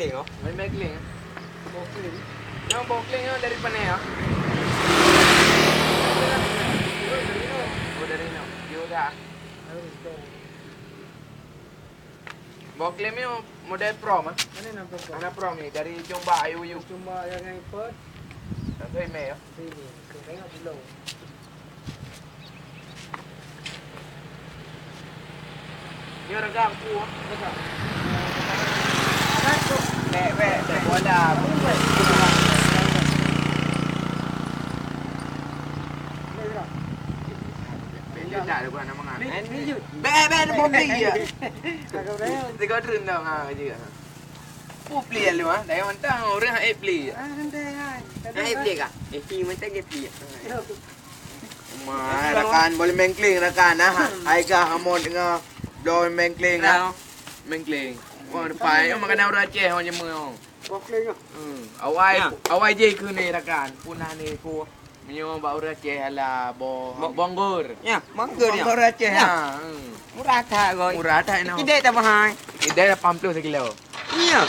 kling oh. Main Mekling. Yang bokling yang dari mana ya? Oh dari no. Yaudah. Bokling ni model Pro mah. Mana nampak kau? Mana Pro ni dari Jomba Ayu. Cuma yang iPod Tak tahu email ya. sini. Kau tengok dulu. Ni orang kampung. Betul. Bek bola. Dia tak ada guna nama. Ini je. Bek bom dia. Kau dah. Tengok rendang ah je. Oh play lu ah. Dah mantang orang play. Santai hai. Play kah? Ini macam ke play. Rekan boleh mengkling rekan Aika hamon dengan do mengkling mengkling. Wah depan makan orang Aceh orang jemur. Bokling ah. Awai je ke ni rekan. Punah ni ku menyo ba orang Aceh ala bonggor. Ya, mangga dia. Bonggor Aceh ha. Murah tak kau. Murah tak no. Kita tak mahal. Kita 80 sekilo. Iya.